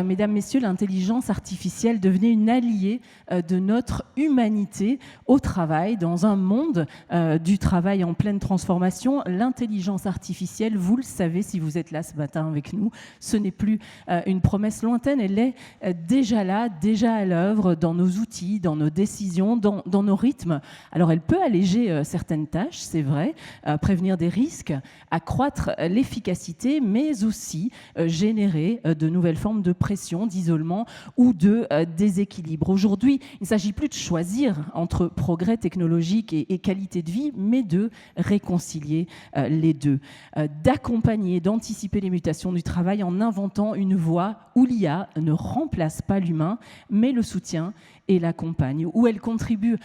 mesdames, messieurs, l'intelligence artificielle devenait une alliée de notre humanité au travail. Dans un monde du travail en pleine transformation, l'intelligence artificielle, vous le savez si vous êtes là ce matin avec nous, ce n'est plus une promesse lointaine, elle est déjà là, déjà à l'œuvre dans nos outils, dans nos décisions, dans nos rythmes. Alors elle peut alléger certaines tâches, c'est vrai, prévenir des risques, accroître l'efficacité, mais aussi générer de nouvelles formes de pression, d'isolement ou de déséquilibre. Aujourd'hui, il ne s'agit plus de choisir entre progrès technologique et qualité de vie, mais de réconcilier les deux, d'accompagner, d'anticiper les mutations du travail en inventant une voie où l'IA ne remplace pas l'humain, mais le soutient et l'accompagne, où elle contribue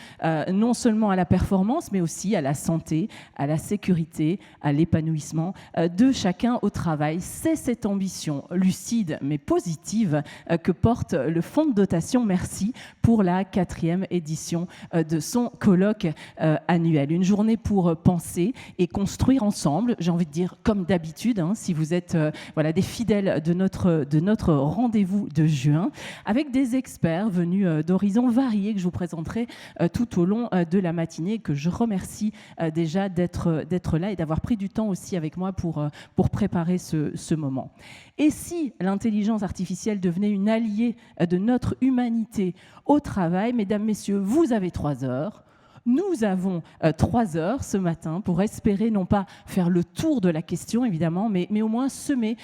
non seulement à la performance, mais aussi à la santé, à la sécurité, à l'épanouissement de chacun au travail. C'est cette ambition lucide mais positive que porte le Fonds de dotation Merci pour la 4e édition de son colloque annuel. Une journée pour penser et construire ensemble, j'ai envie de dire comme d'habitude, si vous êtes des fidèles de notre rendez-vous de juin, avec des experts venus d'horizons variés que je vous présenterai tout au long de la matinée et que je remercie déjà d'être là et d'avoir pris du temps aussi avec moi pour préparer ce moment. Et si l'intelligence artificielle devenait une alliée de notre humanité au travail, mesdames, messieurs, vous avez 3 heures. Nous avons 3 heures ce matin pour espérer non pas faire le tour de la question, évidemment, mais au moins semer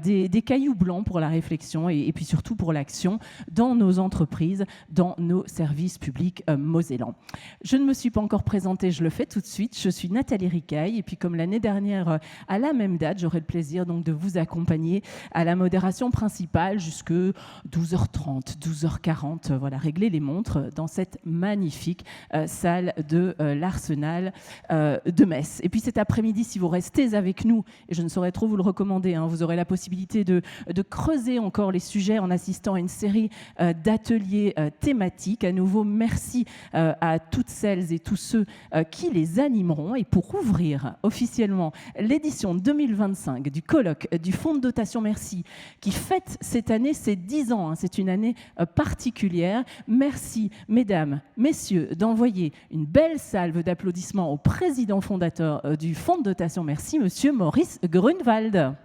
des cailloux blancs pour la réflexion et puis surtout pour l'action dans nos entreprises, dans nos services publics mosellans. Je ne me suis pas encore présentée, je le fais tout de suite. Je suis Nathalie Ricaille et puis comme l'année dernière, à la même date, j'aurai le plaisir donc de vous accompagner à la modération principale jusque 12h30, 12h40, régler les montres dans cette magnifique salle de l'Arsenal de Metz. Et puis cet après-midi, si vous restez avec nous, et je ne saurais trop vous le recommander, vous aurez la possibilité de creuser encore les sujets en assistant à une série d'ateliers thématiques. À nouveau, merci à toutes celles et tous ceux qui les animeront. Et pour ouvrir officiellement l'édition 2025 du colloque du Fonds de dotation Merci, qui fête cette année ses 10 ans, c'est une année particulière. Merci, mesdames, messieurs, d'envoyer une belle salve d'applaudissements au président fondateur du Fonds de dotation Merci, monsieur Maurice Grunewald.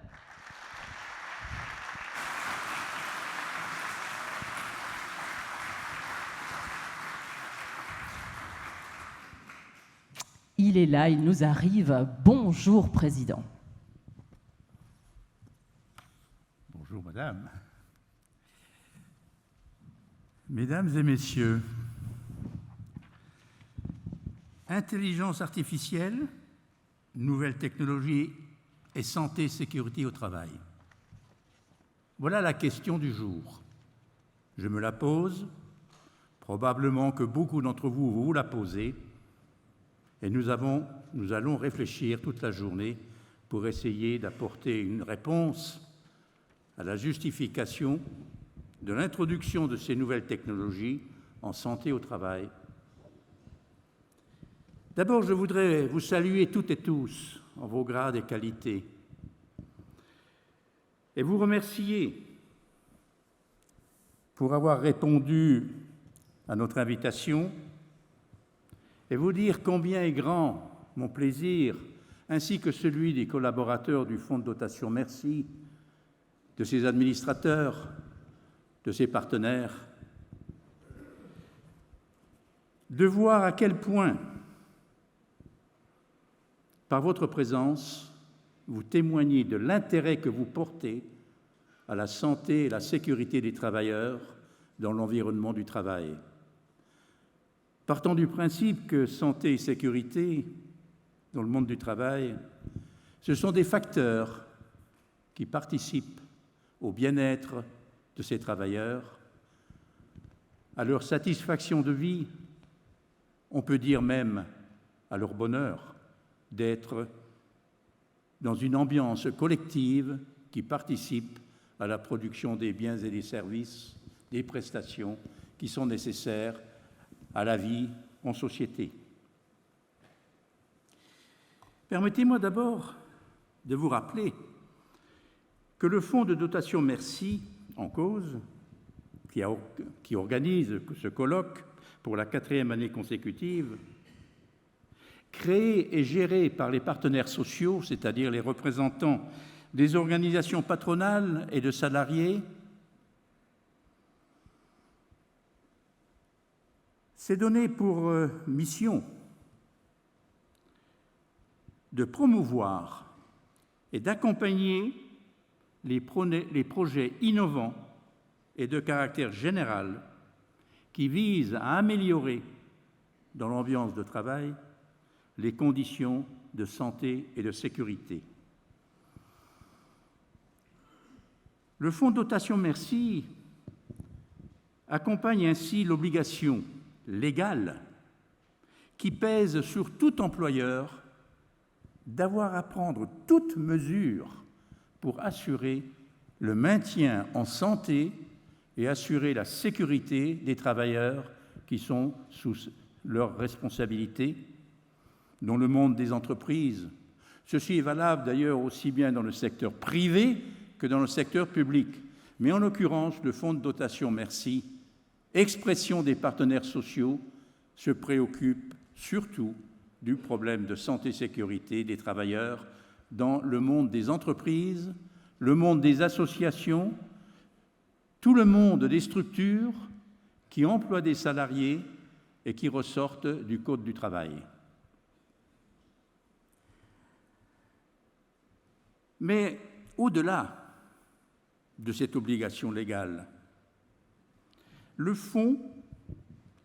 Il est là, il nous arrive. Bonjour, président. Bonjour, madame. Mesdames et messieurs, intelligence artificielle, nouvelles technologies et santé et sécurité au travail. Voilà la question du jour. Je me la pose, probablement que beaucoup d'entre vous vous la posez, et nous allons réfléchir toute la journée pour essayer d'apporter une réponse à la justification de l'introduction de ces nouvelles technologies en santé au travail. D'abord, je voudrais vous saluer toutes et tous en vos grades et qualités et vous remercier pour avoir répondu à notre invitation et vous dire combien est grand mon plaisir, ainsi que celui des collaborateurs du Fonds de dotation Merci, de ses administrateurs, de ses partenaires, de voir à quel point, par votre présence, vous témoignez de l'intérêt que vous portez à la santé et la sécurité des travailleurs dans l'environnement du travail. Partant du principe que santé et sécurité dans le monde du travail, ce sont des facteurs qui participent au bien-être de ces travailleurs, à leur satisfaction de vie, on peut dire même à leur bonheur d'être dans une ambiance collective qui participe à la production des biens et des services, des prestations qui sont nécessaires à la vie en société. Permettez-moi d'abord de vous rappeler que le Fonds de dotation Merci en cause, qui organise ce colloque pour la 4e année consécutive, créé et géré par les partenaires sociaux, c'est-à-dire les représentants des organisations patronales et de salariés, s'est donné pour mission de promouvoir et d'accompagner les projets innovants et de caractère général qui visent à améliorer dans l'ambiance de travail les conditions de santé et de sécurité. Le Fonds de dotation Merci accompagne ainsi l'obligation légale qui pèse sur tout employeur d'avoir à prendre toute mesure pour assurer le maintien en santé et assurer la sécurité des travailleurs qui sont sous leur responsabilité dans le monde des entreprises. Ceci est valable d'ailleurs aussi bien dans le secteur privé que dans le secteur public. Mais en l'occurrence, le Fonds de dotation Merci, expression des partenaires sociaux, se préoccupe surtout du problème de santé-sécurité des travailleurs dans le monde des entreprises, le monde des associations, tout le monde des structures qui emploient des salariés et qui ressortent du Code du travail. Mais au-delà de cette obligation légale, le Fonds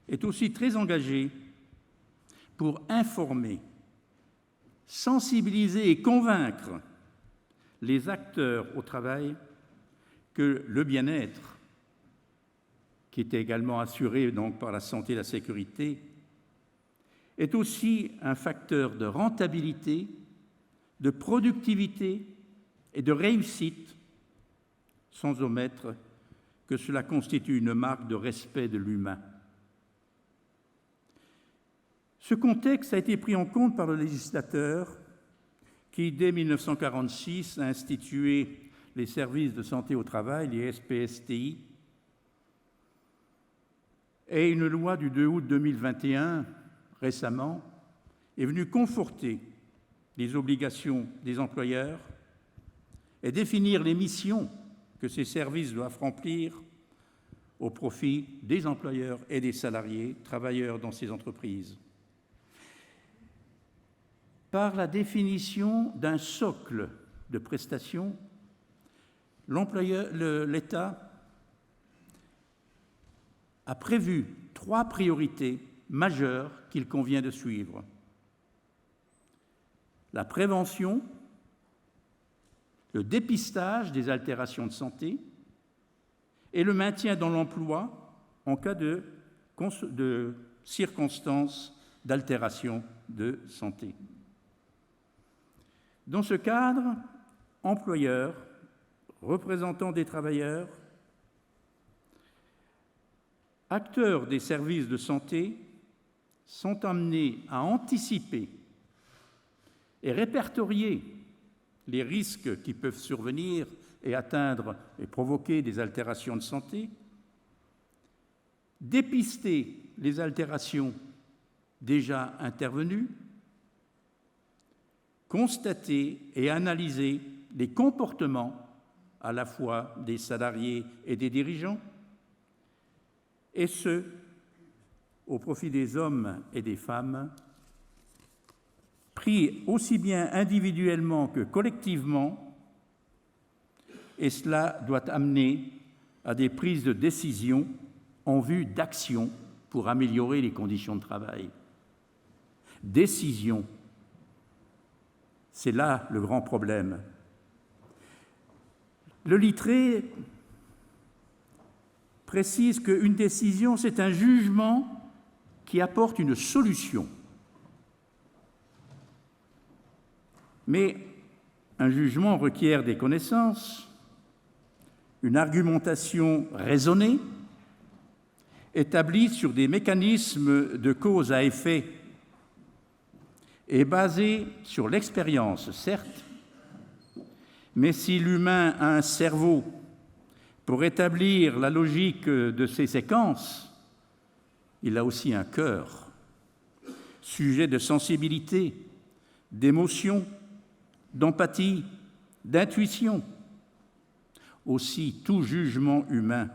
est aussi très engagé pour informer, sensibiliser et convaincre les acteurs au travail que le bien-être, qui est également assuré donc par la santé et la sécurité, est aussi un facteur de rentabilité, de productivité et de réussite, sans omettre que cela constitue une marque de respect de l'humain. Ce contexte a été pris en compte par le législateur qui, dès 1946, a institué les services de santé au travail, les SPSTI, et une loi du 2 août 2021, récemment, est venue conforter les obligations des employeurs et définir les missions que ces services doivent remplir au profit des employeurs et des salariés travailleurs dans ces entreprises. Par la définition d'un socle de prestations, l'État a prévu 3 priorités majeures qu'il convient de suivre. La prévention, le dépistage des altérations de santé et le maintien dans l'emploi en cas de circonstances d'altération de santé. Dans ce cadre, employeurs, représentants des travailleurs, acteurs des services de santé sont amenés à anticiper et répertorier les risques qui peuvent survenir et atteindre et provoquer des altérations de santé, dépister les altérations déjà intervenues, constater et analyser les comportements à la fois des salariés et des dirigeants, et ce, au profit des hommes et des femmes, pris aussi bien individuellement que collectivement, et cela doit amener à des prises de décision en vue d'actions pour améliorer les conditions de travail. Décision, c'est là le grand problème. Le Littré précise qu'une décision, c'est un jugement qui apporte une solution. Mais un jugement requiert des connaissances, une argumentation raisonnée, établie sur des mécanismes de cause à effet et basée sur l'expérience, certes, mais si l'humain a un cerveau Pour établir la logique de ces séquences, il a aussi un cœur, sujet de sensibilité, d'émotion, d'empathie, d'intuition. Aussi, tout jugement humain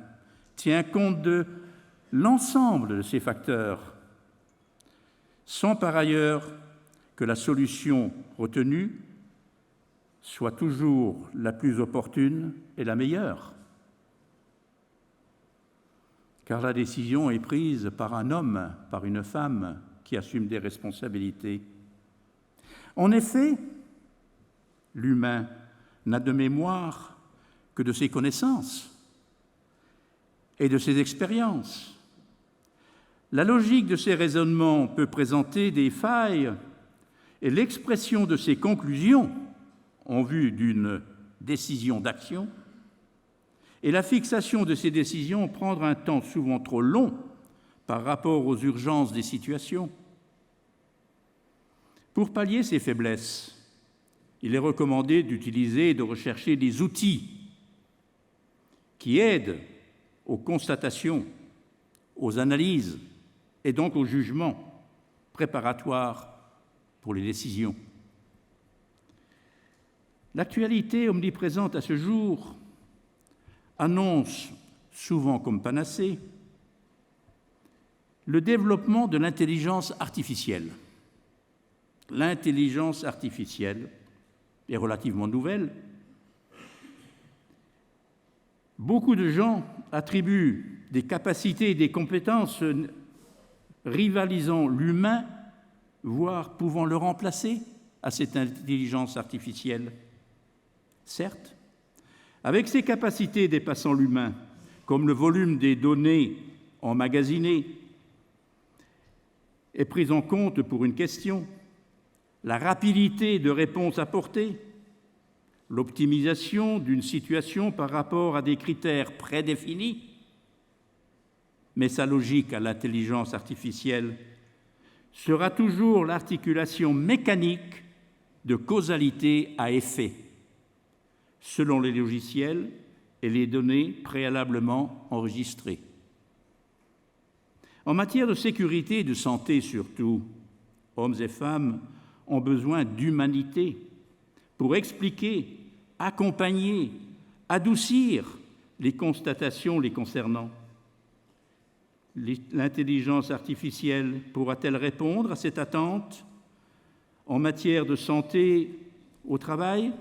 tient compte de l'ensemble de ces facteurs, sans par ailleurs que la solution retenue soit toujours la plus opportune et la meilleure. Car la décision est prise par un homme, par une femme qui assume des responsabilités. En effet, l'humain n'a de mémoire que de ses connaissances et de ses expériences. La logique de ces raisonnements peut présenter des failles et l'expression de ces conclusions en vue d'une décision d'action et la fixation de ces décisions prendre un temps souvent trop long par rapport aux urgences des situations. Pour pallier ces faiblesses, il est recommandé d'utiliser et de rechercher des outils qui aident aux constatations, aux analyses et donc au jugement préparatoire pour les décisions. L'actualité omniprésente à ce jour annonce, souvent comme panacée, le développement de l'intelligence artificielle. L'intelligence artificielle est relativement nouvelle. Beaucoup de gens attribuent des capacités et des compétences rivalisant l'humain, voire pouvant le remplacer, à cette intelligence artificielle. Certes, avec ces capacités dépassant l'humain, comme le volume des données emmagasinées, est prise en compte pour une question, la rapidité de réponse apportée, l'optimisation d'une situation par rapport à des critères prédéfinis, mais sa logique à l'intelligence artificielle sera toujours l'articulation mécanique de causalité à effet, selon les logiciels et les données préalablement enregistrées. En matière de sécurité et de santé surtout, hommes et femmes ont besoin d'humanité pour expliquer, accompagner, adoucir les constatations les concernant. L'intelligence artificielle pourra-t-elle répondre à cette attente en matière de santé au travail?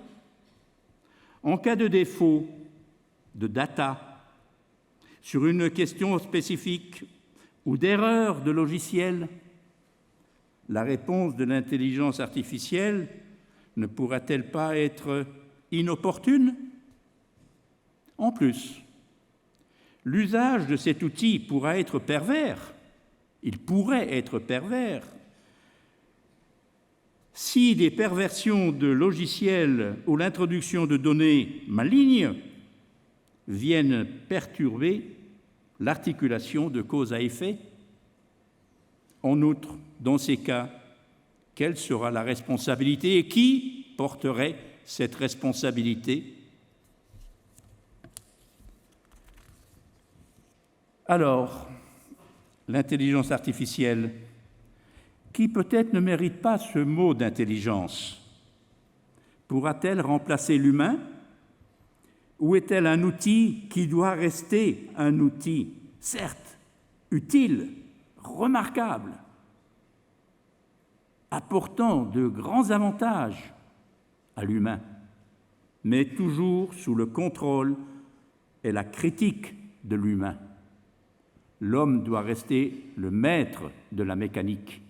En cas de défaut de data sur une question spécifique ou d'erreur de logiciel, la réponse de l'intelligence artificielle ne pourra-t-elle pas être inopportune? En plus, l'usage de cet outil pourra être pervers, il pourrait être pervers, si des perversions de logiciels ou l'introduction de données malignes viennent perturber l'articulation de cause à effet. En outre, dans ces cas, quelle sera la responsabilité et qui porterait cette responsabilité? Alors, l'intelligence artificielle, qui peut-être ne mérite pas ce mot d'intelligence, pourra-t-elle remplacer l'humain ou est-elle un outil qui doit rester un outil, certes, utile, remarquable, apportant de grands avantages à l'humain, mais toujours sous le contrôle et la critique de l'humain? L'homme doit rester le maître de la mécanique.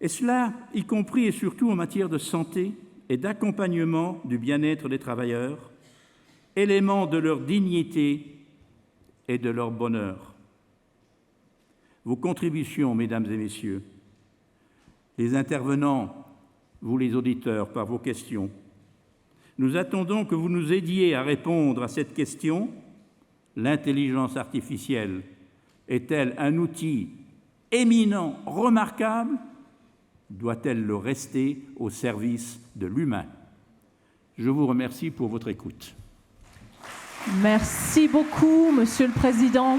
Et cela, y compris et surtout en matière de santé et d'accompagnement du bien-être des travailleurs, élément de leur dignité et de leur bonheur. Vos contributions, mesdames et messieurs, les intervenants, vous les auditeurs, par vos questions, nous attendons que vous nous aidiez à répondre à cette question. L'intelligence artificielle est-elle un outil éminent, remarquable? Doit-elle le rester au service de l'humain? Je vous remercie pour votre écoute. Merci beaucoup, Monsieur le Président.